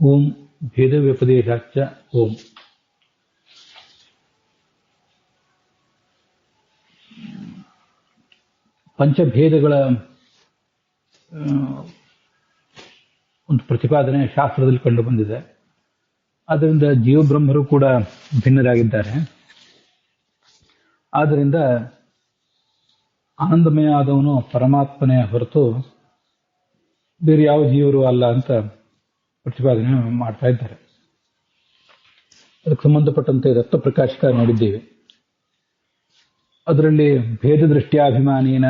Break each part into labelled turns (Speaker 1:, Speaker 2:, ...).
Speaker 1: ಓಂ ಭೇದ ವ್ಯಪದೇಶಾಚ್ಚ ಓಂ. ಪಂಚಭೇದಗಳ ಒಂದು ಪ್ರತಿಪಾದನೆ ಶಾಸ್ತ್ರದಲ್ಲಿ ಕಂಡು ಬಂದಿದೆ. ಆದ್ದರಿಂದ ಜೀವಬ್ರಹ್ಮರು ಕೂಡ ಭಿನ್ನರಾಗಿದ್ದಾರೆ. ಆದ್ದರಿಂದ ಆನಂದಮಯ ಆದವನು ಪರಮಾತ್ಮನೇ ಹೊರತು ಬೇರೆ ಯಾವ ಜೀವರು ಅಲ್ಲ ಅಂತ ಪ್ರತಿಪಾದನೆ ಮಾಡ್ತಾ ಇದ್ದಾರೆ. ಅದಕ್ಕೆ ಸಂಬಂಧಪಟ್ಟಂತೆ ದತ್ತಪ್ರಕಾಶಕ ನೋಡಿದ್ದೇವೆ. ಅದರಲ್ಲಿ ಭೇದ ದೃಷ್ಟ್ಯಾಭಿಮಾನೀನ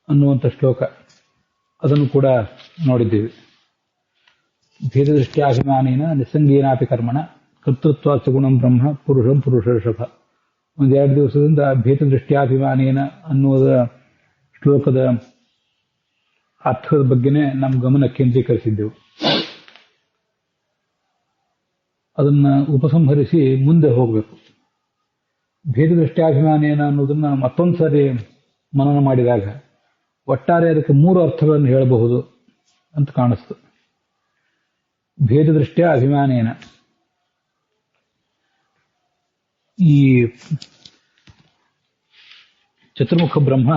Speaker 1: ಅನ್ನುವಂಥ ಶ್ಲೋಕ, ಅದನ್ನು ಕೂಡ ನೋಡಿದ್ದೇವೆ. ಭೇದ ದೃಷ್ಟ್ಯಾಭಿಮಾನೀನ ನಿಸ್ಸಂಗೀನಾಪಿ ಕರ್ಮಣ ಕರ್ತೃತ್ವ ಸುಗುಣಂ ಬ್ರಹ್ಮ ಪುರುಷಂ ಪುರುಷರ್ಷಭ. ಒಂದೆರಡು ದಿವಸದಿಂದ ಭೇದ ದೃಷ್ಟ್ಯಾಭಿಮಾನೀನ ಅನ್ನುವುದ ಶ್ಲೋಕದ ಅರ್ಥದ ಬಗ್ಗೆನೇ ನಮ್ಮ ಗಮನ ಕೇಂದ್ರೀಕರಿಸಿದ್ದೆವು. ಅದನ್ನ ಉಪಸಂಹರಿಸಿ ಮುಂದೆ ಹೋಗಬೇಕು. ಭೇದ ದೃಷ್ಟ್ಯಾಭಿಮಾನೇನ ಅನ್ನೋದನ್ನ ಮತ್ತೊಂದು ಸಾರಿ ಮನನ ಮಾಡಿದಾಗ ಒಟ್ಟಾರೆ ಅದಕ್ಕೆ 3 ಅರ್ಥಗಳನ್ನು ಹೇಳಬಹುದು ಅಂತ ಕಾಣಿಸ್ತು. ಭೇದ ದೃಷ್ಟ್ಯ ಅಭಿಮಾನೇನ, ಈ ಚತುರ್ಮುಖ ಬ್ರಹ್ಮ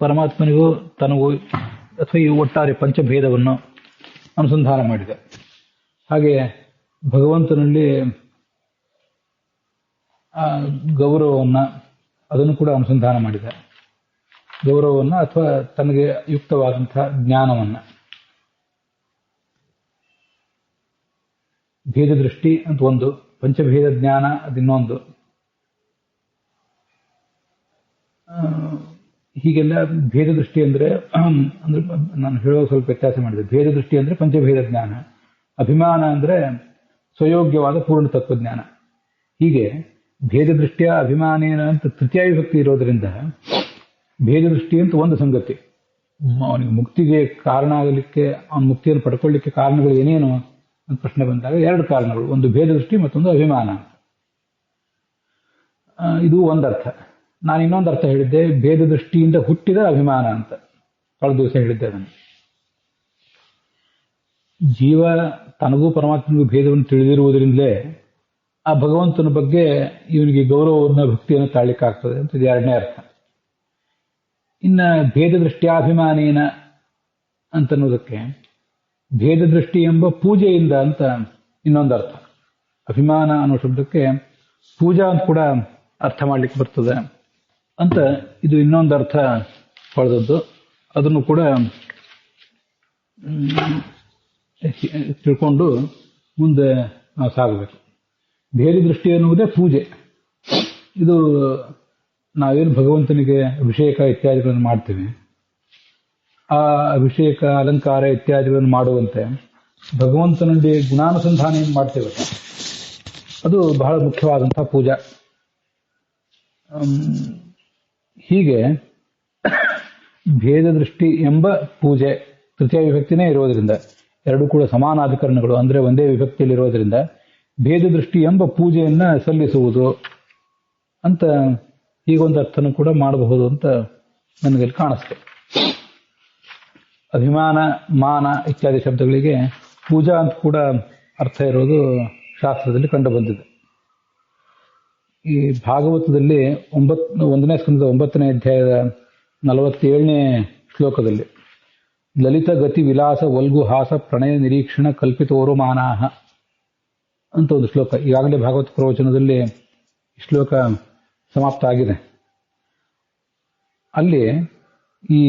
Speaker 1: ಪರಮಾತ್ಮನಿಗೂ ತನಗೂ ಅಥವಾ ಈ ಒಟ್ಟಾರೆ ಪಂಚಭೇದವನ್ನು ಅನುಸಂಧಾನ ಮಾಡಿದೆ. ಹಾಗೆ ಭಗವಂತನಲ್ಲಿ ಗೌರವವನ್ನು ಅದನ್ನು ಕೂಡ ಅನುಸಂಧಾನ ಮಾಡಿದೆ. ಗೌರವವನ್ನು ಅಥವಾ ತನಗೆ ಯುಕ್ತವಾದಂತಹ ಜ್ಞಾನವನ್ನು. ಭೇದ ದೃಷ್ಟಿ ಅಂತ ಒಂದು, ಪಂಚಭೇದ ಜ್ಞಾನ ಅದಿನ್ನೊಂದು. ಹೀಗೆಲ್ಲ ಭೇದ ದೃಷ್ಟಿ ಅಂದ್ರೆ ನಾನು ಹೇಳೋ ಸ್ವಲ್ಪ ವ್ಯತ್ಯಾಸ ಮಾಡಿದೆ. ಭೇದ ದೃಷ್ಟಿ ಅಂದ್ರೆ ಪಂಚಭೇದ ಜ್ಞಾನ, ಅಭಿಮಾನ ಅಂದ್ರೆ ಸ್ವಯೋಗ್ಯವಾದ ಪೂರ್ಣ ತತ್ವಜ್ಞಾನ. ಹೀಗೆ ಭೇದ ದೃಷ್ಟಿಯ ಅಭಿಮಾನೇನ ಅಂತ ತೃತೀಯ ವಿಭಕ್ತಿ ಇರೋದ್ರಿಂದ ಭೇದ ದೃಷ್ಟಿ ಅಂತ ಒಂದು ಸಂಗತಿ. ಅವನಿಗೆ ಮುಕ್ತಿಗೆ ಕಾರಣ ಆಗಲಿಕ್ಕೆ, ಅವನ ಮುಕ್ತಿಯನ್ನು ಪಡ್ಕೊಳ್ಳಿಕ್ಕೆ ಕಾರಣಗಳು ಏನೇನು ಅಂತ ಪ್ರಶ್ನೆ ಬಂದಾಗ 2 ಕಾರಣಗಳು, ಒಂದು ಭೇದ ದೃಷ್ಟಿ ಮತ್ತೊಂದು ಅಭಿಮಾನ. ಇದು ಒಂದರ್ಥ. ನಾನು ಇನ್ನೊಂದು ಅರ್ಥ ಹೇಳಿದ್ದೆ, ಭೇದ ದೃಷ್ಟಿಯಿಂದ ಹುಟ್ಟಿದ ಅಭಿಮಾನ ಅಂತ. ಕಳೆದ ದಿವಸ ಹೇಳಿದ್ದೆ ಅದನ್ನು. ಜೀವ ತನಗೂ ಪರಮಾತ್ಮನಿಗೂ ಭೇದವನ್ನು ತಿಳಿದಿರುವುದರಿಂದಲೇ ಆ ಭಗವಂತನ ಬಗ್ಗೆ ಇವನಿಗೆ ಗೌರವವನ್ನು ಭಕ್ತಿಯನ್ನು ತಾಳ್ಲಿಕ್ಕಾಗ್ತದೆ ಅಂತ ಇದು 2ನೇ ಅರ್ಥ. ಇನ್ನ ಭೇದ ದೃಷ್ಟ್ಯಾಭಿಮಾನೇನ ಅಂತನ್ನೋದಕ್ಕೆ ಭೇದ ದೃಷ್ಟಿ ಎಂಬ ಪೂಜೆಯಿಂದ ಅಂತ ಇನ್ನೊಂದು ಅರ್ಥ. ಅಭಿಮಾನ ಅನ್ನೋ ಶಬ್ದಕ್ಕೆ ಪೂಜಾ ಅಂತ ಕೂಡ ಅರ್ಥ ಮಾಡ್ಲಿಕ್ಕೆ ಬರ್ತದೆ ಅಂತ ಇದು ಇನ್ನೊಂದು ಅರ್ಥ ಪಡೆದದ್ದು. ಅದನ್ನು ಕೂಡ ತಿಳ್ಕೊಂಡು ಮುಂದೆ ನಾವು ಸಾಗಬೇಕು. ಭೇದ ದೃಷ್ಟಿ ಅನ್ನುವುದೇ ಪೂಜೆ. ಇದು ನಾವೇನು ಭಗವಂತನಿಗೆ ಅಭಿಷೇಕ ಇತ್ಯಾದಿಗಳನ್ನು ಮಾಡ್ತೀವಿ, ಆ ಅಭಿಷೇಕ ಅಲಂಕಾರ ಇತ್ಯಾದಿಗಳನ್ನು ಮಾಡುವಂತೆ ಭಗವಂತನಲ್ಲಿ ಗುಣಾನುಸಂಧಾನ ಏನು ಮಾಡ್ತೇವೆ, ಅದು ಬಹಳ ಮುಖ್ಯವಾದಂತಹ ಪೂಜಾ. ಹೀಗೆ ಭೇದ ದೃಷ್ಟಿ ಎಂಬ ಪೂಜೆ ತೃತೀಯ ವಿಭಕ್ತಿನೇ ಇರೋದ್ರಿಂದ, 2 ಕೂಡ ಸಮಾನಾಧಿಕರಣಗಳು ಅಂದ್ರೆ ಒಂದೇ ವಿಭಕ್ತಿಯಲ್ಲಿ ಇರೋದ್ರಿಂದ ಭೇದ ದೃಷ್ಟಿ ಎಂಬ ಪೂಜೆಯನ್ನ ಸಲ್ಲಿಸುವುದು ಅಂತ ಹೀಗೊಂದು ಅರ್ಥನೂ ಕೂಡ ಮಾಡಬಹುದು ಅಂತ ನನಗೆ ಕಾಣಿಸ್ತದೆ. ಅಭಿಮಾನ, ಮಾನ ಇತ್ಯಾದಿ ಶಬ್ದಗಳಿಗೆ ಪೂಜಾ ಅಂತ ಕೂಡ ಅರ್ಥ ಇರೋದು ಶಾಸ್ತ್ರದಲ್ಲಿ ಕಂಡು ಬಂದಿದೆ. ಈ ಭಾಗವತದಲ್ಲಿ 1ನೇ ಸ್ಕಂದದ 9ನೇ ಅಧ್ಯಾಯದ 47ನೇ ಶ್ಲೋಕದಲ್ಲಿ ಲಲಿತ ಗತಿ ವಿಲಾಸ ವಲ್ಗು ಹಾಸ ಪ್ರಣಯ ನಿರೀಕ್ಷಣ ಕಲ್ಪಿತೋರು ಮಾನಾಹ ಅಂತ ಒಂದು ಶ್ಲೋಕ. ಈಗಾಗಲೇ ಭಾಗವತ ಪ್ರವಚನದಲ್ಲಿ ಶ್ಲೋಕ ಸಮಾಪ್ತ ಆಗಿದೆ. ಅಲ್ಲಿ ಈ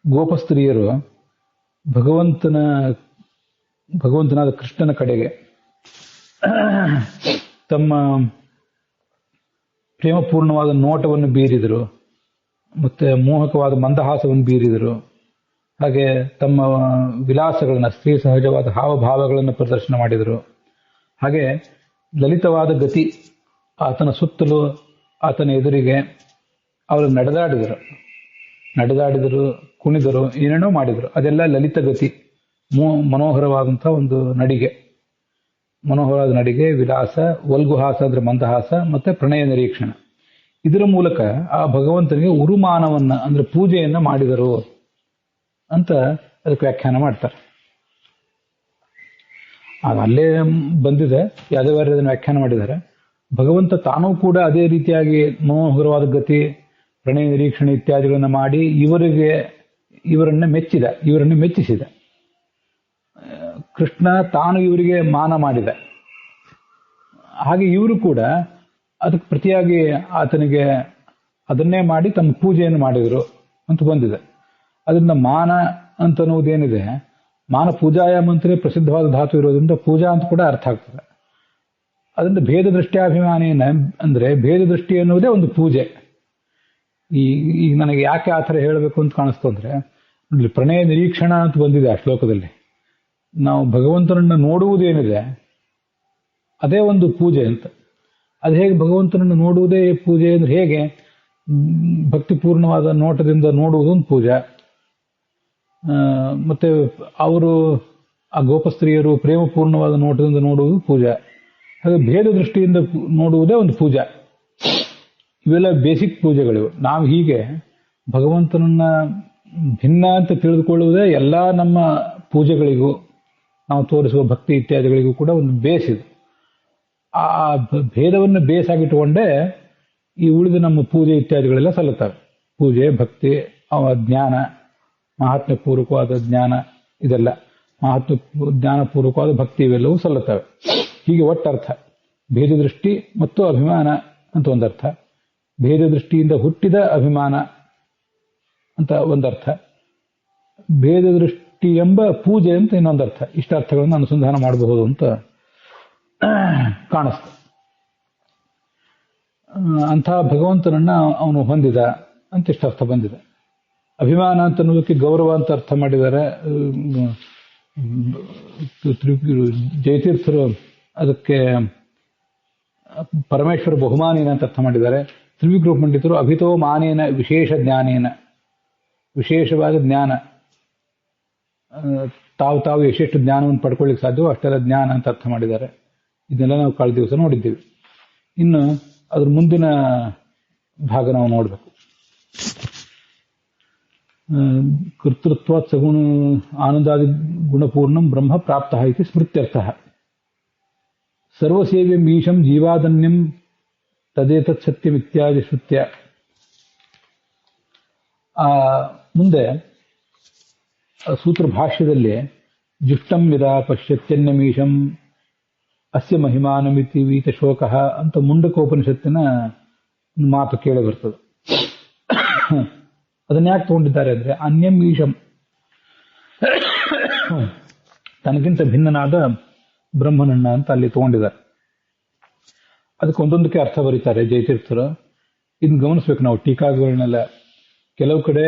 Speaker 1: ಗೋಪಸ್ತ್ರೀಯರು ಭಗವಂತನಾದ ಕೃಷ್ಣನ ಕಡೆಗೆ ತಮ್ಮ ಪ್ರೇಮಪೂರ್ಣವಾದ ನೋಟವನ್ನು ಬೀರಿದರು, ಮತ್ತೆ ಮೋಹಕವಾದ ಮಂದಹಾಸವನ್ನು ಬೀರಿದರು. ಹಾಗೆ ತಮ್ಮ ವಿಲಾಸಗಳನ್ನು, ಸ್ತ್ರೀ ಸಹಜವಾದ ಹಾವಭಾವಗಳನ್ನು ಪ್ರದರ್ಶನ ಮಾಡಿದರು. ಹಾಗೆ ಲಲಿತವಾದ ಗತಿ, ಆತನ ಸುತ್ತಲೂ ಆತನ ಎದುರಿಗೆ ಅವರು ನಡೆದಾಡಿದರು, ಕುಣಿದರು, ಏನೇನೋ ಮಾಡಿದರು. ಅದೆಲ್ಲ ಲಲಿತ ಗತಿ, ಮನೋಹರವಾದಂತಹ ಒಂದು ನಡಿಗೆ, ಮನೋಹರವಾದ ನಡಿಗೆ, ವಿಲಾಸ, ವಲ್ಗುಹಾಸ ಅಂದ್ರೆ ಮಂದಹಾಸ, ಮತ್ತೆ ಪ್ರಣಯ ನಿರೀಕ್ಷಣ. ಇದರ ಮೂಲಕ ಆ ಭಗವಂತನಿಗೆ ಉರುಮಾನವನ್ನ ಅಂದ್ರೆ ಪೂಜೆಯನ್ನ ಮಾಡಿದರು ಅಂತ ಅದಕ್ಕೆ ವ್ಯಾಖ್ಯಾನ ಮಾಡ್ತಾರೆ. ಅಲ್ಲೇ ಬಂದಿದೆ, ಯಾದವಾರ್ಯ ಅದನ್ನು ವ್ಯಾಖ್ಯಾನ ಮಾಡಿದ್ದಾರೆ. ಭಗವಂತ ತಾನೂ ಕೂಡ ಅದೇ ರೀತಿಯಾಗಿ ಮನೋಹರವಾದ ಗತಿ, ಪ್ರಣಯ ನಿರೀಕ್ಷಣೆ ಇತ್ಯಾದಿಗಳನ್ನು ಮಾಡಿ ಇವರನ್ನು ಮೆಚ್ಚಿಸಿದ. ಕೃಷ್ಣ ತಾನು ಇವರಿಗೆ ಮಾನ ಮಾಡಿದ. ಹಾಗೆ ಇವರು ಕೂಡ ಅದಕ್ಕೆ ಪ್ರತಿಯಾಗಿ ಆತನಿಗೆ ಅದನ್ನೇ ಮಾಡಿ ತಮ್ಮ ಪೂಜೆಯನ್ನು ಮಾಡಿದರು ಅಂತ ಬಂದಿದೆ. ಅದರಿಂದ ಮಾನ ಅಂತ ಅನ್ನೋದೇನಿದೆ, ಮಾನ ಪೂಜಾಯಾಮ ಅಂತಲೇ ಪ್ರಸಿದ್ಧವಾದ ಧಾತು ಇರೋದ್ರಿಂದ ಪೂಜಾ ಅಂತ ಕೂಡ ಅರ್ಥ ಆಗ್ತದೆ. ಅದರಿಂದ ಭೇದ ದೃಷ್ಟ್ಯಾಭಿಮಾನೇನ ಅಂದ್ರೆ ಭೇದ ದೃಷ್ಟಿ ಅನ್ನೋದೇ ಒಂದು ಪೂಜೆ. ಈಗ ನನಗೆ ಯಾಕೆ ಆ ಥರ ಹೇಳಬೇಕು ಅಂತ ಕಾಣಿಸ್ತು ಅಂದ್ರೆ, ಪ್ರಣಯ ನಿರೀಕ್ಷಣ ಅಂತ ಬಂದಿದೆ ಆ ಶ್ಲೋಕದಲ್ಲಿ. ನಾವು ಭಗವಂತನನ್ನು ನೋಡುವುದೇನಿದೆ ಅದೇ ಒಂದು ಪೂಜೆ ಅಂತ. ಅದು ಹೇಗೆ ಭಗವಂತನನ್ನು ನೋಡುವುದೇ ಪೂಜೆ ಅಂದ್ರೆ ಹೇಗೆ? ಭಕ್ತಿಪೂರ್ಣವಾದ ನೋಟದಿಂದ ನೋಡುವುದು ಒಂದು ಪೂಜೆ. ಮತ್ತೆ ಅವರು ಆ ಗೋಪಸ್ತ್ರೀಯರು ಪ್ರೇಮಪೂರ್ಣವಾದ ನೋಟದಿಂದ ನೋಡುವುದು ಪೂಜೆ. ಹಾಗೆ ಭೇದ ದೃಷ್ಟಿಯಿಂದ ನೋಡುವುದೇ ಒಂದು ಪೂಜೆ. ಇವೆಲ್ಲ ಬೇಸಿಕ್ ಪೂಜೆಗಳಿವು. ನಾವು ಹೀಗೆ ಭಗವಂತನನ್ನ ಭಿನ್ನ ಅಂತ ತಿಳಿದುಕೊಳ್ಳುವುದೇ ಎಲ್ಲ ನಮ್ಮ ಪೂಜೆಗಳಿಗೂ, ನಾವು ತೋರಿಸುವ ಭಕ್ತಿ ಇತ್ಯಾದಿಗಳಿಗೂ ಕೂಡ ಒಂದು ಬೇಸ್ ಇದು. ಆ ಭೇದವನ್ನು ಬೇಸಾಗಿಟ್ಟುಕೊಂಡೇ ಈ ಉಳಿದ ನಮ್ಮ ಪೂಜೆ ಇತ್ಯಾದಿಗಳೆಲ್ಲ ಸಲ್ಲುತ್ತವೆ. ಪೂಜೆ, ಭಕ್ತಿ, ಜ್ಞಾನ, ಮಹಾತ್ಮ್ಯಪೂರ್ವಕವಾದ ಜ್ಞಾನ, ಇದೆಲ್ಲ ಜ್ಞಾನಪೂರ್ವಕವಾದ ಭಕ್ತಿ ಇವೆಲ್ಲವೂ ಸಲ್ಲುತ್ತವೆ. ಹೀಗೆ ಒಟ್ಟರ್ಥ ಭೇದ ದೃಷ್ಟಿ ಮತ್ತು ಅಭಿಮಾನ ಅಂತ ಒಂದರ್ಥ, ಭೇದ ದೃಷ್ಟಿಯಿಂದ ಹುಟ್ಟಿದ ಅಭಿಮಾನ ಅಂತ ಒಂದರ್ಥ, ಭೇದ ದೃಷ್ಟಿ ಎಂಬ ಪೂಜೆ ಅಂತ ಇನ್ನೊಂದರ್ಥ. ಇಷ್ಟ ಅರ್ಥಗಳನ್ನು ಅನುಸಂಧಾನ ಮಾಡಬಹುದು ಅಂತ ಕಾಣಿಸ್ತು. ಅಂಥ ಭಗವಂತನನ್ನ ಅವನು ಹೊಂದಿದ ಅಂತ ಇಷ್ಟ ಅರ್ಥ ಬಂದಿದೆ. ಅಭಿಮಾನ ಅಂತ ಅನ್ನೋದಕ್ಕೆ ಗೌರವ ಅಂತ ಅರ್ಥ ಮಾಡಿದ್ದಾರೆ. ಜಯತೀರ್ಥರು ಅದಕ್ಕೆ ಪರಮೇಶ್ವರ ಬಹುಮಾನೇನ ಅಂತ ಅರ್ಥ ಮಾಡಿದ್ದಾರೆ. ತ್ರಿವಿಕ್ರಮ ಪಂಡಿತರು ಅಭಿತೋ ಮಾನೇನ ವಿಶೇಷ ಜ್ಞಾನೇನ, ವಿಶೇಷವಾದ ಜ್ಞಾನ, ತಾವು ಎಷ್ಟೆಷ್ಟು ಜ್ಞಾನವನ್ನು ಪಡ್ಕೊಳ್ಳಿಕ್ಕೆ ಸಾಧ್ಯವೋ ಅಷ್ಟೆಲ್ಲ ಜ್ಞಾನ ಅಂತ ಅರ್ಥ ಮಾಡಿದ್ದಾರೆ. ಇದನ್ನೆಲ್ಲ ನಾವು ಕಳೆದ ದಿವಸ ನೋಡಿದ್ದೀವಿ. ಇನ್ನು ಅದ್ರ ಮುಂದಿನ ಭಾಗ ನಾವು ನೋಡಬೇಕು. ಕರ್ತೃತ್ವ ಸಗುಣ ಆನಂದಾದಿ ಗುಣಪೂರ್ಣಂ ಬ್ರಹ್ಮ ಪ್ರಾಪ್ತ ಇತಿ ಸ್ಮೃತ್ಯರ್ಥ. ಸರ್ವಸೇವ್ಯಂ ಈಶಂ ಜೀವಾದನ್ಯಂ ತದೇತತ್ ಸತ್ಯಂ ಇತ್ಯಾದಿ ಶ್ರುತ್ಯ. ಮುಂದೆ ಸೂತ್ರ ಭಾಷ್ಯದಲ್ಲಿ ಜುಷ್ಟಂ ಯದಾ ಪಶ್ಯತ್ಯನ್ಯಮೀಶಂ ಅಸ್ಯ ಮಹಿಮಾನಮಿತಿ ವೀತ ಶೋಕಃ ಅಂತ ಮುಂಡಕೋಪನಿಷತ್ತಿನ ಮಾತು ಕೇಳಿ ಬರ್ತದೆ. ಅದನ್ನ ಯಾಕೆ ತಗೊಂಡಿದ್ದಾರೆ ಅಂದ್ರೆ, ಅನ್ಯಂ ಈಶಂ, ತನಗಿಂತ ಭಿನ್ನನಾದ ಬ್ರಹ್ಮನನ್ನ ಅಂತ ಅಲ್ಲಿ ತಗೊಂಡಿದ್ದಾರೆ. ಅದಕ್ಕೆ ಒಂದೊಂದಕ್ಕೆ ಅರ್ಥ ಬರೀತಾರೆ ಜಯತೀರ್ಥರು. ಇದನ್ನ ಗಮನಿಸ್ಬೇಕು ನಾವು ಟೀಕಾಗಳನ್ನೆಲ್ಲ. ಕೆಲವು ಕಡೆ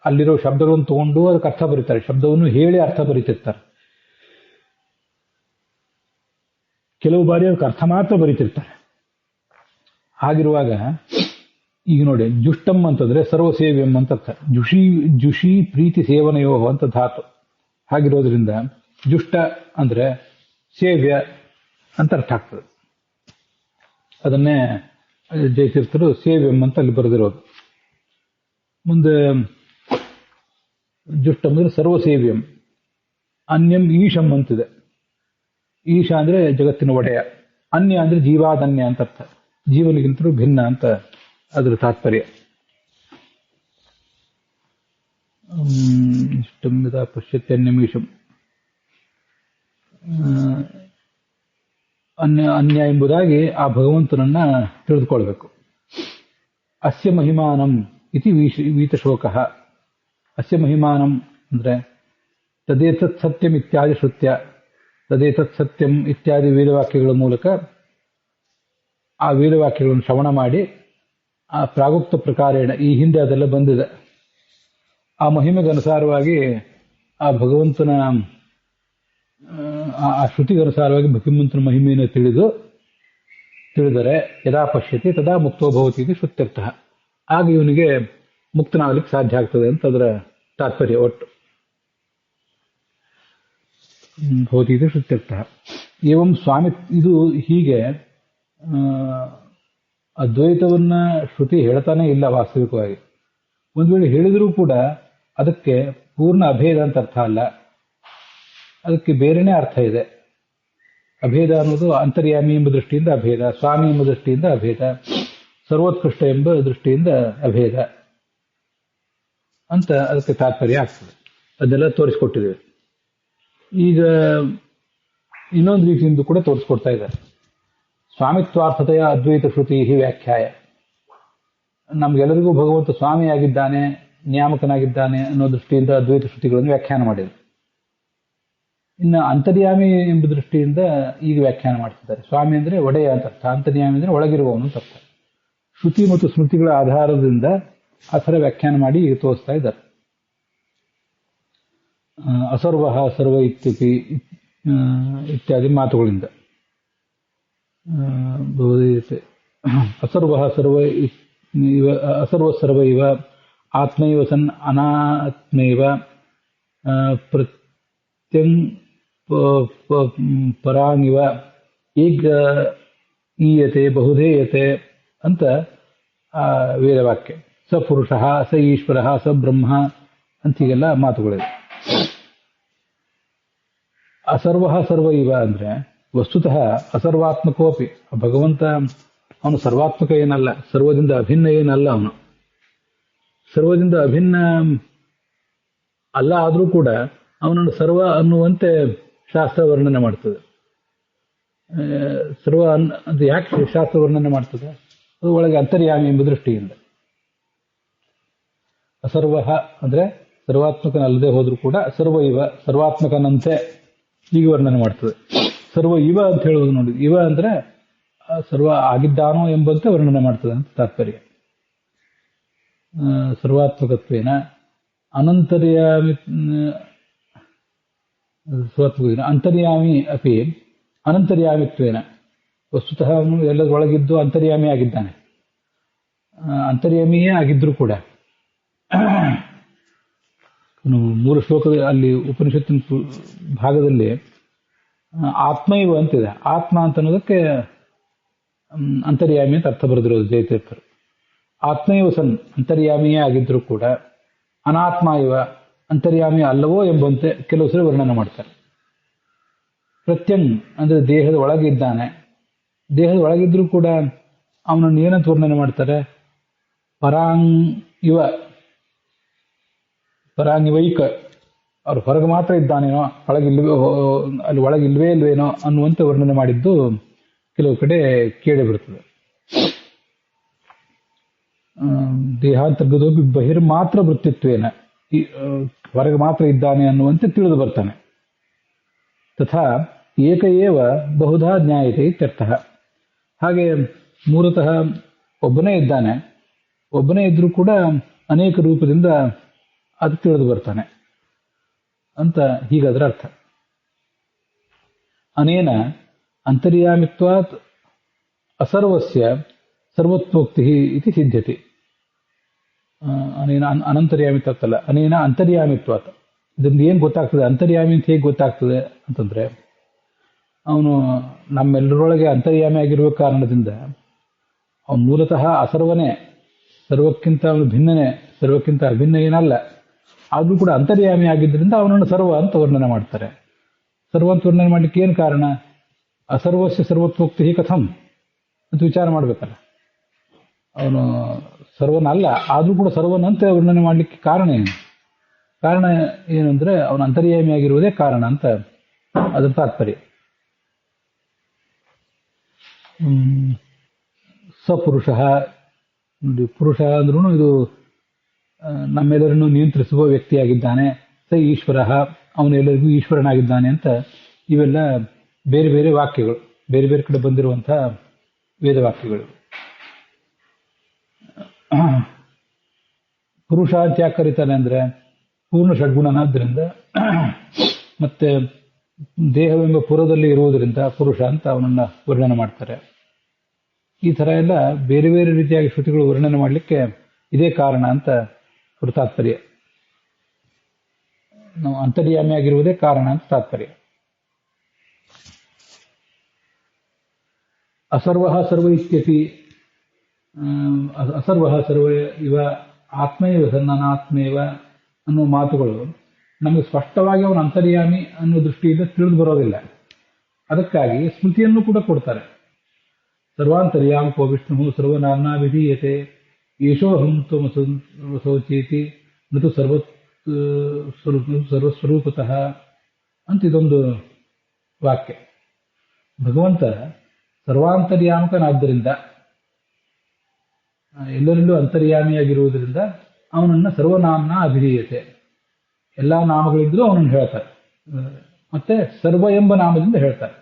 Speaker 1: ಅಲ್ಲಿರೋ ಶಬ್ದಗಳನ್ನು ತಗೊಂಡು ಅದಕ್ಕೆ ಅರ್ಥ ಬರೀತಾರೆ, ಶಬ್ದವನ್ನು ಹೇಳಿ ಅರ್ಥ ಬರೀತಿರ್ತಾರೆ. ಕೆಲವು ಬಾರಿ ಅದಕ್ಕೆ ಅರ್ಥ ಮಾತ್ರ ಬರೀತಿರ್ತಾರೆ. ಹಾಗಿರುವಾಗ ಈಗ ನೋಡಿ, ಜುಷ್ಟಂ ಅಂತಂದ್ರೆ ಸರ್ವಸೇವ್ಯಂ ಅಂತ ಅರ್ಥ. ಜುಷಿ ಪ್ರೀತಿ ಸೇವನೆಯೋ ಅಂತ ಧಾತು. ಹಾಗಿರೋದ್ರಿಂದ ಜುಷ್ಟ ಅಂದ್ರೆ ಸೇವ್ಯ ಅಂತ ಅರ್ಥ ಆಗ್ತದೆ. ಅದನ್ನೇ ಜಯತೀರ್ಥರು ಸೇವ್ಯಂ ಅಂತ ಅಲ್ಲಿ ಬರೆದಿರೋದು. ಮುಂದೆ ಜುಷ್ಟಂ ಅಂದ್ರೆ ಸರ್ವಸೇವ್ಯಂ. ಅನ್ಯಂ ಈಶಂ ಅಂತಿದೆ. ಈಶ ಅಂದ್ರೆ ಜಗತ್ತಿನ ಒಡೆಯ, ಅನ್ಯ ಅಂದ್ರೆ ಜೀವಾದನ್ಯ ಅಂತ ಅರ್ಥ. ಜೀವನಿಗಿಂತಲೂ ಭಿನ್ನ ಅಂತ ಅದರ ತಾತ್ಪರ್ಯ. ಇಷ್ಟಂಬಿದ ಪಶ್ಯತ್ಯನ್ಯಮೀಶಂ. ಅನ್ಯ ಎಂಬುದಾಗಿ ಆ ಭಗವಂತನನ್ನ ತಿಳಿದುಕೊಳ್ಬೇಕು. ಅಸ್ಯ ಮಹಿಮಾನಂ ಇತಿ ವೀತಶೋಕಃ. ಅಸ್ಯ ಮಹಿಮಾನಂ ಅಂದ್ರೆ ತದೇತತ್ ಸತ್ಯಂ ಇತ್ಯಾದಿ ಶ್ರುತ್ಯ. ತದೇತತ್ ಸತ್ಯಂ ಇತ್ಯಾದಿ ವೇದವಾಕ್ಯಗಳ ಮೂಲಕ ಆ ವೇದವಾಕ್ಯಗಳನ್ನು ಶ್ರವಣ ಮಾಡಿ ಆ ಪ್ರಾಗುಕ್ತ ಪ್ರಕಾರೇಣ, ಈ ಹಿಂದೆ ಅದೆಲ್ಲ ಬಂದಿದೆ, ಆ ಮಹಿಮೆಗೆ ಅನುಸಾರವಾಗಿ ಆ ಭಗವಂತನ ಆ ಶ್ರುತಿಗನುಸಾರವಾಗಿ ಭಗವಂತನ ಮಹಿಮೆಯನ್ನು ತಿಳಿದರೆ ಯದಾ ಪಶ್ಯತಿ ತದಾ ಮುಕ್ತೋ ಭವತಿ ಇದು ಶ್ರುತ್ಯರ್ಥ. ಆಗ ಇವನಿಗೆ ಮುಕ್ತನಾಗಲಿಕ್ಕೆ ಸಾಧ್ಯ ಆಗ್ತದೆ ಅಂತ ಅದರ ತಾತ್ಪರ್ಯ. ಒಟ್ಟು ಭವತಿ ಇದು ಶ್ರುತ್ಯರ್ಥ. ಏವಂ ಸ್ವಾಮಿ, ಇದು ಹೀಗೆ ಅದ್ವೈತವನ್ನ ಶ್ರುತಿ ಹೇಳ್ತಾನೆ ಇಲ್ಲ ವಾಸ್ತವಿಕವಾಗಿ. ಒಂದು ವೇಳೆ ಹೇಳಿದರೂ ಕೂಡ ಅದಕ್ಕೆ ಪೂರ್ಣ ಅಭೇದ ಅಂತ ಅರ್ಥ ಅಲ್ಲ, ಅದಕ್ಕೆ ಬೇರೆನೇ ಅರ್ಥ ಇದೆ. ಅಭೇದ ಅನ್ನೋದು ಅಂತರ್ಯಾಮಿ ಎಂಬ ದೃಷ್ಟಿಯಿಂದ ಅಭೇದ, ಸ್ವಾಮಿ ಎಂಬ ದೃಷ್ಟಿಯಿಂದ ಅಭೇದ, ಸರ್ವೋತ್ಕೃಷ್ಟ ಎಂಬ ದೃಷ್ಟಿಯಿಂದ ಅಭೇದ ಅಂತ ಅದಕ್ಕೆ ತಾತ್ಪರ್ಯ ಆಗ್ತದೆ. ಅದೆಲ್ಲ ತೋರಿಸ್ಕೊಟ್ಟಿದ್ದೇವೆ. ಈಗ ಇನ್ನೊಂದು ರೀತಿಯಿಂದ ಕೂಡ ತೋರಿಸ್ಕೊಡ್ತಾ ಇದ್ದಾರೆ. ಸ್ವಾಮಿತ್ವಾರ್ಥತೆಯ ಅದ್ವೈತ ಶ್ರುತಿ ವ್ಯಾಖ್ಯಾಯ. ನಮ್ಗೆಲ್ಲರಿಗೂ ಭಗವಂತ ಸ್ವಾಮಿಯಾಗಿದ್ದಾನೆ, ನಿಯಾಮಕನಾಗಿದ್ದಾನೆ ಅನ್ನೋ ದೃಷ್ಟಿಯಿಂದ ಅದ್ವೈತ ಶ್ರುತಿಗಳನ್ನು ವ್ಯಾಖ್ಯಾನ ಮಾಡಿದರು. ಇನ್ನು ಅಂತರ್ಯಾಮಿ ಎಂಬ ದೃಷ್ಟಿಯಿಂದ ಈಗ ವ್ಯಾಖ್ಯಾನ ಮಾಡ್ತಿದ್ದಾರೆ. ಸ್ವಾಮಿ ಅಂದರೆ ಒಡೆಯ ಅಂತ ಅರ್ಥ, ಅಂತರ್ಯಾಮಿ ಅಂದರೆ ಒಳಗಿರುವವನು ಅಂತ ಅರ್ಥ. ಶ್ರುತಿ ಮತ್ತು ಸ್ಮೃತಿಗಳ ಆಧಾರದಿಂದ ಆ ಥರ ವ್ಯಾಖ್ಯಾನ ಮಾಡಿ ಈಗ ತೋರಿಸ್ತಾ ಇದ್ದಾರೆ. ಅಸರ್ವ ಸರ್ವ ಇತ್ಯುಪಿ ಇತ್ಯಾದಿ ಮಾತುಗಳಿಂದ ಅಸರ್ವ ಸರ್ವ ಇವ ಅಸರ್ವ ಸರ್ವ ಇವ ಆತ್ಮೈವ ಸನ್ ಅನಾತ್ಮೈವ ಪ್ರತ್ಯಂಗ್ ಪರಾಂಗಿವ ಈಗ ಈಯತೆ ಬಹುಧೇಯತೆ ಅಂತ ವೇದವಾಕ್ಯ. ಸ ಪುರುಷ ಸ ಈಶ್ವರ ಸ ಬ್ರಹ್ಮ ಅಂತೀಗೆಲ್ಲ ಮಾತುಗಳಿವೆ. ಅಸರ್ವ ಸರ್ವ ಇವ ಅಂದ್ರೆ ವಸ್ತುತಃ ಅಸರ್ವಾತ್ಮಕೋಪಿ. ಭಗವಂತ ಅವನು ಸರ್ವಾತ್ಮಕ ಏನಲ್ಲ, ಸರ್ವದಿಂದ ಅಭಿನ್ನ ಏನಲ್ಲ. ಅವನು ಸರ್ವದಿಂದ ಅಭಿನ್ನ ಅಲ್ಲ, ಆದರೂ ಕೂಡ ಅವನನ್ನು ಸರ್ವ ಅನ್ನುವಂತೆ ಶಾಸ್ತ್ರ ವರ್ಣನೆ ಮಾಡ್ತದೆ. ಸರ್ವ ಅದು ಯಾಕೆ ಶಾಸ್ತ್ರ ವರ್ಣನೆ ಮಾಡ್ತದೆ? ಅದು ಒಳಗೆ ಅಂತರ್ಯಾಮಿ ಎಂಬ ದೃಷ್ಟಿಯಿಂದ. ಅಸರ್ವ ಅಂದ್ರೆ ಸರ್ವಾತ್ಮಕನಲ್ಲದೆ ಹೋದ್ರೂ ಕೂಡ ಸರ್ವ ಇವ ಸರ್ವಾತ್ಮಕನಂತೆ ಹೀಗೆ ವರ್ಣನೆ ಮಾಡ್ತದೆ. ಸರ್ವ ಇವ ಅಂತ ಹೇಳುವುದು ನೋಡಿ, ಇವ ಅಂದ್ರೆ ಸರ್ವ ಆಗಿದ್ದಾನೋ ಎಂಬಂತೆ ವರ್ಣನೆ ಮಾಡ್ತದೆ ಅಂತ ತಾತ್ಪರ್ಯ. ಸರ್ವಾತ್ಮಕತ್ವೇನ ಅನಂತರ್ಯಾಮಿ ಅಂತರ್ಯಾಮಿ ಅಪಿ ಅನಂತರ್ಯಾಮಿತ್ವೇನ. ವಸ್ತುತಃ ಅವನು ಎಲ್ಲದರೊಳಗಿದ್ದು ಅಂತರ್ಯಾಮಿ ಆಗಿದ್ದಾನೆ. ಅಂತರ್ಯಾಮಿಯೇ ಆಗಿದ್ರು ಕೂಡ ಮೂಲ ಶ್ಲೋಕದ ಅಲ್ಲಿ ಉಪನಿಷತ್ತಿನ ಭಾಗದಲ್ಲಿ ಆತ್ಮ ಇವ ಅಂತಿದೆ. ಆತ್ಮ ಅಂತ ಅನ್ನೋದಕ್ಕೆ ಅಂತರ್ಯಾಮಿ ಅಂತ ಅರ್ಥ ಬರೆದಿರೋದು ಜಯತೀರ್ಥರು. ಆತ್ಮ ಇವ ಸನ್ ಅಂತರ್ಯಾಮಿಯೇ ಆಗಿದ್ರು ಕೂಡ ಅನಾತ್ಮ ಇವ ಅಂತರ್ಯಾಮಿ ಅಲ್ಲವೋ ಎಂಬಂತೆ ಕೆಲವು ಸರಿ ವರ್ಣನೆ ಮಾಡ್ತಾರೆ. ಪ್ರತ್ಯಂಗ್ ಅಂದ್ರೆ ದೇಹದ ಒಳಗೆ ಇದ್ದಾನೆ. ದೇಹದ ಒಳಗಿದ್ರೂ ಕೂಡ ಅವನನ್ನು ಏನಂತ ವರ್ಣನೆ ಮಾಡ್ತಾರೆ? ಪರಾಂಗ್ ಇವ ಪರಾಂಗಿವೈಕ. ಅವ್ರು ಹೊರಗೆ ಮಾತ್ರ ಇದ್ದಾನೇನೋ, ಒಳಗಿಲ್ವೇ ಅಲ್ಲಿ ಒಳಗಿಲ್ವೇ ಇಲ್ವೇನೋ ಅನ್ನುವಂತೆ ವರ್ಣನೆ ಮಾಡಿದ್ದು ಕೆಲವು ಕಡೆ ಕೇಳಿ ಬಿಡುತ್ತದೆ. ದೇಹಾಂತರ್ಗತೋಪಿ ಬಹಿರ್ ಮಾತ್ರ ವೃತ್ತಿತ್ವೇನ, ಹೊರಗೆ ಮಾತ್ರ ಇದ್ದಾನೆ ಅನ್ನುವಂತೆ ತಿಳಿದು ಬರ್ತಾನೆ. ತಥಾ ಏಕ ಏವ ಬಹುಧಾ ಜ್ಞಾಯತೆ ಇತ್ಯರ್ಥ. ಹಾಗೆ ಮೂಲತಃ ಒಬ್ಬನೇ ಇದ್ದಾನೆ, ಒಬ್ಬನೇ ಇದ್ರೂ ಕೂಡ ಅನೇಕ ರೂಪದಿಂದ ಅದು ತಿಳಿದು ಬರ್ತಾನೆ ಅಂತ ಹೀಗಾದ್ರ ಅರ್ಥ. ಅನೇನ ಅಂತರ್ಯಾಮಿತ್ವಾತ್ ಅಸರ್ವಸ್ಯ ಸರ್ವತ್ವೋಕ್ತಿ ಇತಿ ಸಿದ್ಧತೆ. ಅನೇನ ಅನಂತರ್ಯಾಮಿತ್ವತ್ತಲ್ಲ, ಅನೇನ ಅಂತರ್ಯಾಮಿತ್ವಾತ್. ಇದರಿಂದ ಏನು ಗೊತ್ತಾಗ್ತದೆ? ಅಂತರ್ಯಾಮಿ ಅಂತ ಹೇಗೆ ಗೊತ್ತಾಗ್ತದೆ ಅಂತಂದ್ರೆ, ಅವನು ನಮ್ಮೆಲ್ಲರೊಳಗೆ ಅಂತರ್ಯಾಮಿ ಆಗಿರುವ ಕಾರಣದಿಂದ ಅವನು ಮೂಲತಃ ಅಸರ್ವನೇ, ಸರ್ವಕ್ಕಿಂತ ಅವನು ಭಿನ್ನನೇ, ಸರ್ವಕ್ಕಿಂತ ಅಭಿನ್ನ ಏನಲ್ಲ. ಆದರೂ ಕೂಡ ಅಂತರ್ಯಾಮಿ ಆಗಿದ್ದರಿಂದ ಅವನನ್ನು ಸರ್ವ ಅಂತ ವರ್ಣನೆ ಮಾಡ್ತಾರೆ. ಸರ್ವ ಅಂತ ವರ್ಣನೆ ಮಾಡಲಿಕ್ಕೆ ಏನು ಕಾರಣ? ಅಸರ್ವಸ್ಯ ಸರ್ವತ್ವೋಕ್ತಿ ಕಥಂ ಅಂತ ವಿಚಾರ ಮಾಡಬೇಕಲ್ಲ. ಅವನು ಸರ್ವನಲ್ಲ, ಆದರೂ ಕೂಡ ಸರ್ವನಂತೆ ವರ್ಣನೆ ಮಾಡಲಿಕ್ಕೆ ಕಾರಣ ಏನು? ಕಾರಣ ಏನಂದ್ರೆ ಅವನು ಅಂತರ್ಯಾಮಿ ಆಗಿರುವುದೇ ಕಾರಣ ಅಂತ ಅದರ ತಾತ್ಪರ್ಯ. ಸಪುರುಷ, ಪುರುಷ ಅಂದ್ರೂ ಇದು ನಮ್ಮೆಲ್ಲರನ್ನು ನಿಯಂತ್ರಿಸುವ ವ್ಯಕ್ತಿಯಾಗಿದ್ದಾನೆ. ಸ ಈಶ್ವರ, ಅವನು ಎಲ್ಲರಿಗೂ ಈಶ್ವರನಾಗಿದ್ದಾನೆ ಅಂತ ಇವೆಲ್ಲ ಬೇರೆ ಬೇರೆ ವಾಕ್ಯಗಳು, ಬೇರೆ ಬೇರೆ ಕಡೆ ಬಂದಿರುವಂತಹ ವೇದವಾಕ್ಯಗಳು. ಪುರುಷ ಅಂತ ಯಾಕೆ ಕರೀತಾನೆ ಅಂದ್ರೆ ಪೂರ್ಣ ಷಡ್ಗುಣನಾದ್ರಿಂದ ಮತ್ತೆ ದೇಹವೆಂಬ ಪುರದಲ್ಲಿ ಇರುವುದರಿಂದ ಪುರುಷ ಅಂತ ಅವನನ್ನ ವರ್ಣನೆ ಮಾಡ್ತಾರೆ. ಈ ತರ ಎಲ್ಲ ಬೇರೆ ಬೇರೆ ರೀತಿಯಾಗಿ ಶ್ರುತಿಗಳು ವರ್ಣನೆ ಮಾಡಲಿಕ್ಕೆ ಇದೇ ಕಾರಣ ಅಂತ ಅವ್ರ ತಾತ್ಪರ್ಯ. ನಾವು ಅಂತರ್ಯಾಮಿ ಆಗಿರುವುದೇ ಕಾರಣ ಅಂತ ತಾತ್ಪರ್ಯ. ಅಸರ್ವ ಸರ್ವ ಇತ್ಯಪಿ ಅಸರ್ವ ಸರ್ವ ಇವ ಆತ್ಮೇವ ಸನ್ನಾನಾತ್ಮೇವ ಅನ್ನುವ ಮಾತುಗಳು ನಮಗೆ ಸ್ಪಷ್ಟವಾಗಿ ಅವನ ಅಂತರ್ಯಾಮಿ ಅನ್ನೋ ದೃಷ್ಟಿಯಿಂದ ತಿಳಿದು ಬರೋದಿಲ್ಲ. ಅದಕ್ಕಾಗಿ ಸ್ಮೃತಿಯನ್ನು ಕೂಡ ಕೊಡ್ತಾರೆ. ಸರ್ವಾಂತರ್ಯಾಮಕೋ ವಿಷ್ಣು ಸರ್ವನಾಮ್ನಾ ವಿಧೀಯತೆ ಯಶೋಹಂ ತ್ವಮಸೌಚೇತಿ ನತು ಸರ್ವಸ್ವರೂಪತಃ ಅಂತ ಇದೊಂದು ವಾಕ್ಯ. ಭಗವಂತ ಸರ್ವಾಂತರ್ಯಾಮಕನಾದ್ದರಿಂದ, ಎಲ್ಲರಲ್ಲೂ ಅಂತರ್ಯಾಮಿಯಾಗಿರುವುದರಿಂದ ಅವನನ್ನು ಸರ್ವನಾಮ್ನ ಅಭಿಧೀಯತೆ, ಎಲ್ಲ ನಾಮಗಳಿಂದಲೂ ಅವನನ್ನು ಹೇಳ್ತಾರೆ. ಮತ್ತೆ ಸರ್ವ ಎಂಬ ನಾಮದಿಂದ ಹೇಳ್ತಾರೆ.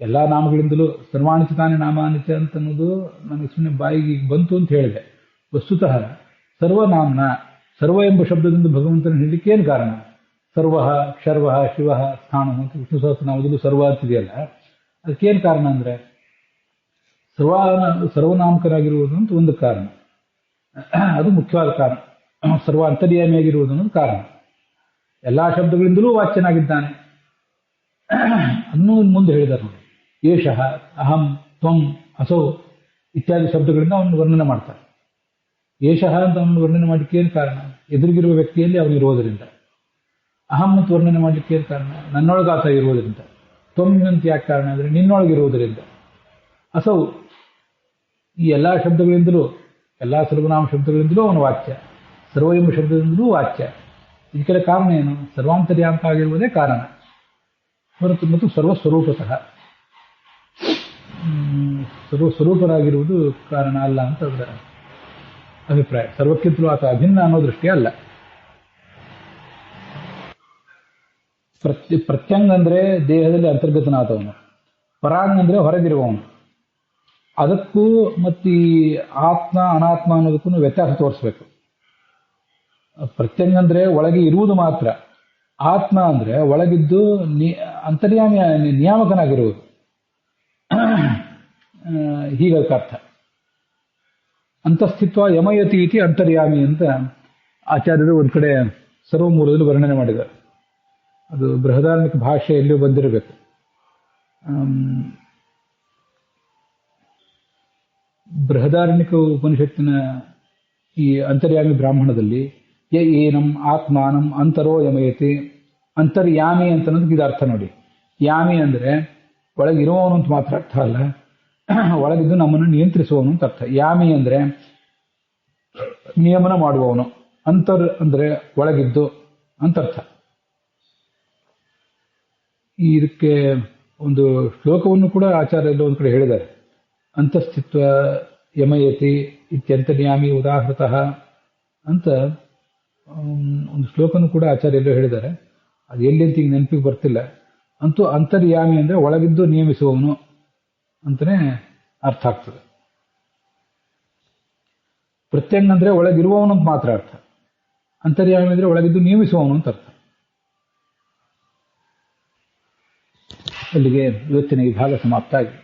Speaker 1: ಎಲ್ಲ ನಾಮಗಳಿಂದಲೂ ಸರ್ವಾಣಿತಾನೆ ನಾಮಾನಿತ ಅಂತ ಅನ್ನೋದು ನನಗೆ ಸುಮ್ಮನೆ ಬಾಯಿಗೆ ಬಂತು ಅಂತ ಹೇಳಿದೆ. ವಸ್ತುತಃ ಸರ್ವನಾಮ್ನ, ಸರ್ವ ಎಂಬ ಶಬ್ದದಿಂದ ಭಗವಂತನ ಹೇಳಲಿಕ್ಕೆ ಏನು ಕಾರಣ? ಸರ್ವ ಶರ್ವ ಶಿವ ಸ್ಥಾನ ಅಂತ ವಿಷ್ಣು ಸಹಸ್ರನಾಮದಲ್ಲೂ ಸರ್ವ ಅಂತಿದೆಯಲ್ಲ, ಅದಕ್ಕೇನು ಕಾರಣ ಅಂದರೆ ಸರ್ವನಾಮಕರಾಗಿರುವುದು ಅಂತ ಒಂದು ಕಾರಣ. ಅದು ಮುಖ್ಯವಾದ ಕಾರಣ. ಸರ್ವ ಅಂತರ್ಯಾಮಿಯಾಗಿರುವುದು ಅನ್ನೋದು ಕಾರಣ. ಎಲ್ಲ ಶಬ್ದಗಳಿಂದಲೂ ವಾಚ್ಯನಾಗಿದ್ದಾನೆ ಅನ್ನೂ ಮುಂದೆ ಹೇಳಿದ್ದಾರೆ ನೋಡಿ. ಏಷಃ, ಅಹಂ, ತ್ವಂ, ಅಸೌ ಇತ್ಯಾದಿ ಶಬ್ದಗಳಿಂದ ಅವನು ವರ್ಣನೆ ಮಾಡ್ತಾರೆ. ಏಷಃ ಅಂತ ಅವನು ವರ್ಣನೆ ಮಾಡಲಿಕ್ಕೆ ಏನು ಕಾರಣ? ಎದುರಿಗಿರುವ ವ್ಯಕ್ತಿಯಲ್ಲಿ ಅವನು ಇರುವುದರಿಂದ. ಅಹಂ ಅಂತ ವರ್ಣನೆ ಮಾಡಲಿಕ್ಕೆ ಏನು ಕಾರಣ? ನನ್ನೊಳಗಾತ ಇರುವುದರಿಂದ. ತ್ವಂ ಅಂತ ಯಾಕೆ ಕಾರಣ ಅಂದರೆ ನಿನ್ನೊಳಗಿರುವುದರಿಂದ. ಅಸೌ ಈ ಎಲ್ಲ ಶಬ್ದಗಳಿಂದಲೂ, ಎಲ್ಲ ಸರ್ವನಾಮ ಶಬ್ದಗಳಿಂದಲೂ ಅವನು ವಾಚ್ಯ, ಸರ್ವ ಎಂಬ ಶಬ್ದದಿಂದಲೂ ವಾಚ್ಯ. ಇದಕ್ಕೆಲ್ಲ ಕಾರಣ ಏನು? ಸರ್ವಾಂತರ್ಯಾಮಕ ಆಗಿರುವುದೇ ಕಾರಣ ಹೊರತು ಮತ್ತು ಸರ್ವಸ್ವರೂಪತಃ, ಸರ್ವಸ್ವರೂಪರಾಗಿರುವುದು ಕಾರಣ ಅಲ್ಲ ಅಂತ ಅದರ ಅಭಿಪ್ರಾಯ. ಸರ್ವಕ್ಕಿಂತಲೂ ಆತ ಅಭಿನ್ನ ಅನ್ನೋ ದೃಷ್ಟಿ ಅಲ್ಲ. ಪ್ರತ್ಯಂಗ್ ಅಂದರೆ ದೇಹದಲ್ಲಿ ಅಂತರ್ಗತನಾದವನು, ಪರಾಂಗ್ ಅಂದರೆ ಹೊರಗಿರುವವನು. ಅದಕ್ಕೂ ಮತ್ತು ಈ ಆತ್ಮ ಅನಾತ್ಮ ಅನ್ನೋದಕ್ಕೂ ವ್ಯತ್ಯಾಸ ತೋರಿಸ್ಬೇಕು. ಪ್ರತ್ಯಂಗ್ ಅಂದರೆ ಒಳಗೆ ಇರುವುದು ಮಾತ್ರ, ಆತ್ಮ ಅಂದರೆ ಒಳಗಿದ್ದು ಅಂತರ್ಯಾಮಿ ನಿಯಾಮಕನಾಗಿರುವುದು. ಹೀಗದಕ್ಕೆ ಅರ್ಥ. ಅಂತಸ್ಥಿತ್ವ ಯಮಯತಿ ಇತಿ ಅಂತರ್ಯಾಮಿ ಅಂತ ಆಚಾರ್ಯರು ಒಂದು ಕಡೆ ಸರ್ವಮೂಲದಲ್ಲಿ ವರ್ಣನೆ ಮಾಡಿದ್ದಾರೆ. ಅದು ಬೃಹದಾರಣ್ಯಕ ಭಾಷೆಯಲ್ಲಿಯೂ ಬಂದಿರಬೇಕು. ಬೃಹದಾರಣ್ಯಕ ಉಪನಿಷತ್ತಿನ ಈ ಅಂತರ್ಯಾಮಿ ಬ್ರಾಹ್ಮಣದಲ್ಲಿ ಏನಂ ಆತ್ಮಾನಂ ಅಂತರೋ ಯಮಯತಿ, ಅಂತರ್ಯಾಮಿ ಅಂತ ಅನ್ನೋದಕ್ಕೆ ಇದು ಅರ್ಥ ನೋಡಿ. ಯಾಮಿ ಅಂದರೆ ಒಳಗಿರುವವನು ಅಂತ ಮಾತ್ರ ಅರ್ಥ ಅಲ್ಲ, ಒಳಗಿದ್ದು ನಮ್ಮನ್ನು ನಿಯಂತ್ರಿಸುವವನು ಅಂತ ಅರ್ಥ. ಯಾಮಿ ಅಂದರೆ ನಿಯಮನ ಮಾಡುವವನು, ಅಂತರ್ ಅಂದರೆ ಒಳಗಿದ್ದು ಅಂತ ಅರ್ಥ. ಇದಕ್ಕೆ ಒಂದು ಶ್ಲೋಕವನ್ನು ಕೂಡ ಆಚಾರ್ಯರು ಒಂದು ಕಡೆ ಹೇಳಿದ್ದಾರೆ. ಅಂತಸ್ಥಿತ್ವ ಯಮಯತಿ ಇತ್ಯಂತರ್ಯಾಮಿ ಉದಾಹೃತಃ ಅಂತ ಒಂದು ಶ್ಲೋಕನೂ ಕೂಡ ಆಚಾರ್ಯರು ಹೇಳಿದ್ದಾರೆ. ಅದು ಎಲ್ಲಿ ಅಂತ ಈಗ ನೆನಪಿಗೆ ಬರ್ತಿಲ್ಲ. ಅಂತೂ ಅಂತರ್ಯಾಮಿ ಅಂದರೆ ಒಳಗಿದ್ದು ನಿಯಮಿಸುವವನು ಅಂತಲೇ ಅರ್ಥ ಆಗ್ತದೆ. ಪ್ರತ್ಯಂಗ್ ಅಂದರೆ ಒಳಗಿರುವವನು ಅಂತ ಮಾತ್ರ ಅರ್ಥ. ಅಂತರ್ಯಾಮಿ ಅಂದರೆ ಒಳಗಿದ್ದು ನಿಯಮಿಸುವವನು ಅಂತ ಅರ್ಥ. ಅಲ್ಲಿಗೆ ಇವತ್ತಿನ ಈ ಭಾಗ ಸಮಾಪ್ತ ಆಗಿದೆ.